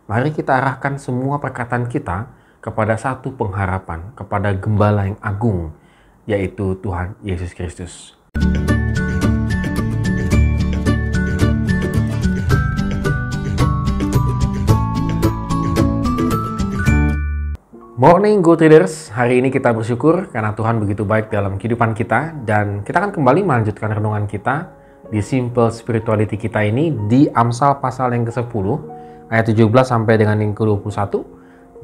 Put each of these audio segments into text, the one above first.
Mari kita arahkan semua perkataan kita kepada satu pengharapan, kepada Gembala yang agung, yaitu Tuhan Yesus Kristus. Morning Go Traders, hari ini kita bersyukur karena Tuhan begitu baik dalam kehidupan kita, dan kita akan kembali melanjutkan renungan kita di Simple Spirituality kita ini di Amsal pasal yang ke-10 ayat 17 sampai dengan yang ke-21.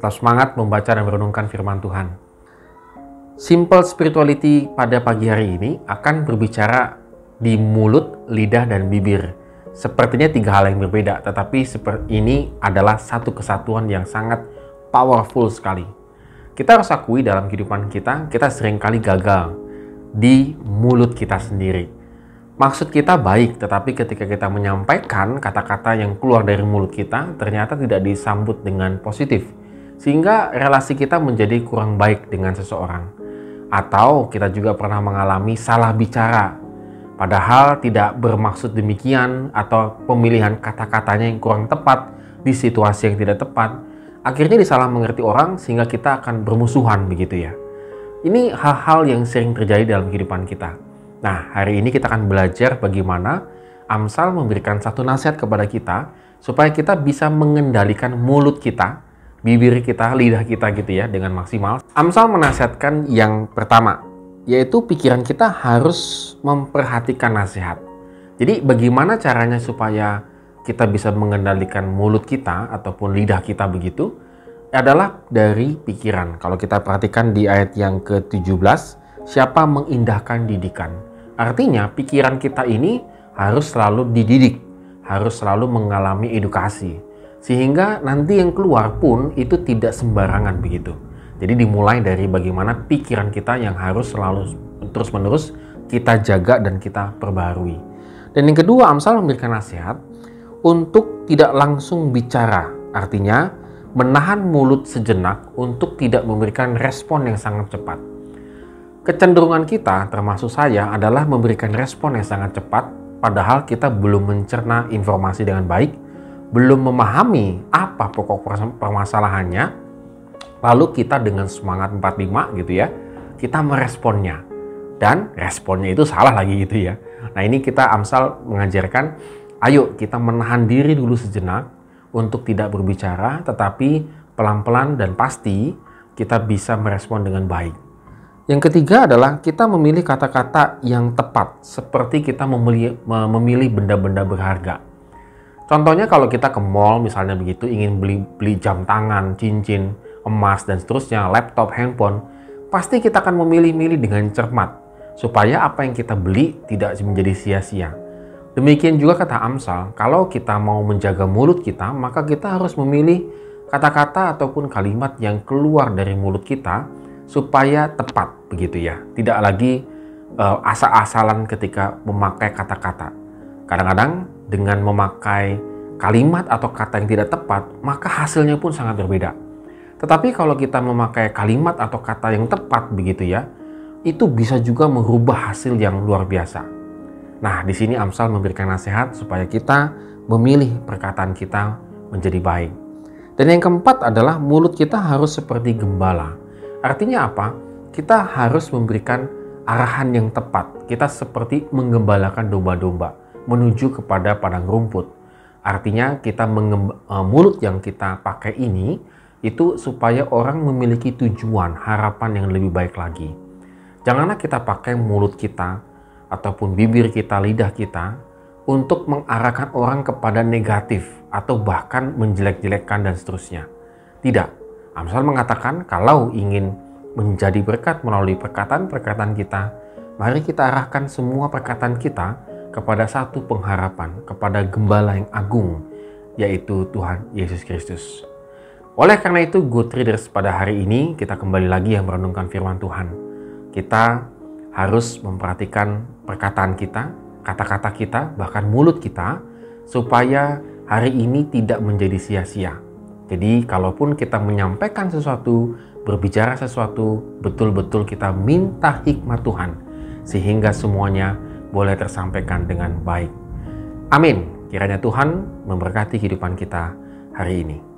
Tetap semangat membaca dan merenungkan firman Tuhan. Simple Spirituality pada pagi hari ini akan berbicara di mulut, lidah, dan bibir. Sepertinya tiga hal yang berbeda, tetapi ini adalah satu kesatuan yang sangat powerful sekali. Kita harus akui dalam kehidupan kita seringkali gagal di mulut kita sendiri. Maksud kita baik, tetapi ketika kita menyampaikan kata-kata yang keluar dari mulut kita, ternyata tidak disambut dengan positif. Sehingga relasi kita menjadi kurang baik dengan seseorang. Atau kita juga pernah mengalami salah bicara, padahal tidak bermaksud demikian, atau pemilihan kata-katanya yang kurang tepat di situasi yang tidak tepat. Akhirnya disalah mengerti orang sehingga kita akan bermusuhan begitu ya. Ini hal-hal yang sering terjadi dalam kehidupan kita. Nah, hari ini kita akan belajar bagaimana Amsal memberikan satu nasihat kepada kita supaya kita bisa mengendalikan mulut kita, bibir kita, lidah kita gitu ya dengan maksimal. Amsal menasihatkan yang pertama, yaitu pikiran kita harus memperhatikan nasihat. Jadi bagaimana caranya supaya kita bisa mengendalikan mulut kita ataupun lidah kita begitu, adalah dari pikiran. Kalau kita perhatikan di ayat yang ke-17, siapa mengindahkan didikan? Artinya pikiran kita ini harus selalu dididik, harus selalu mengalami edukasi. Sehingga nanti yang keluar pun itu tidak sembarangan begitu. Jadi dimulai dari bagaimana pikiran kita yang harus selalu terus-menerus kita jaga dan kita perbarui. Dan yang kedua, Amsal memberikan nasihat untuk tidak langsung bicara, artinya menahan mulut sejenak untuk tidak memberikan respon yang sangat cepat. Kecenderungan kita, termasuk saya, adalah memberikan respon yang sangat cepat, padahal kita belum mencerna informasi dengan baik, belum memahami apa pokok permasalahannya, lalu kita dengan semangat 45 gitu ya, kita meresponnya, dan responnya itu salah lagi gitu ya. Nah ini Amsal mengajarkan, ayo kita menahan diri dulu sejenak untuk tidak berbicara, tetapi pelan-pelan dan pasti kita bisa merespon dengan baik. Yang ketiga adalah kita memilih kata-kata yang tepat, seperti kita memilih benda-benda berharga. Contohnya kalau kita ke mall misalnya begitu, ingin beli jam tangan, cincin, emas, dan seterusnya, laptop, handphone, pasti kita akan memilih-milih dengan cermat, supaya apa yang kita beli tidak menjadi sia-sia. Demikian juga kata Amsal, kalau kita mau menjaga mulut kita, maka kita harus memilih kata-kata ataupun kalimat yang keluar dari mulut kita supaya tepat begitu ya. Tidak lagi asal-asalan ketika memakai kata-kata. Kadang-kadang dengan memakai kalimat atau kata yang tidak tepat, maka hasilnya pun sangat berbeda. Tetapi kalau kita memakai kalimat atau kata yang tepat begitu ya, itu bisa juga merubah hasil yang luar biasa. Nah, di sini Amsal memberikan nasihat supaya kita memilih perkataan kita menjadi baik. Dan yang keempat adalah mulut kita harus seperti gembala. Artinya apa? Kita harus memberikan arahan yang tepat. Kita seperti menggembalakan domba-domba menuju kepada padang rumput. Artinya mulut yang kita pakai ini itu supaya orang memiliki tujuan, harapan yang lebih baik lagi. Janganlah kita pakai mulut kita ataupun bibir kita, lidah kita untuk mengarahkan orang kepada negatif atau bahkan menjelek-jelekkan dan seterusnya. Tidak. Amsal mengatakan kalau ingin menjadi berkat melalui perkataan-perkataan kita, mari kita arahkan semua perkataan kita kepada satu pengharapan, kepada Gembala yang agung, yaitu Tuhan Yesus Kristus. Oleh karena itu, Good Traders, pada hari ini kita kembali lagi yang merenungkan firman Tuhan. Kita harus memperhatikan perkataan kita, kata-kata kita, bahkan mulut kita, supaya hari ini tidak menjadi sia-sia. Jadi, kalaupun kita menyampaikan sesuatu, berbicara sesuatu, betul-betul kita minta hikmat Tuhan, sehingga semuanya boleh tersampaikan dengan baik. Amin. Kiranya Tuhan memberkati kehidupan kita hari ini.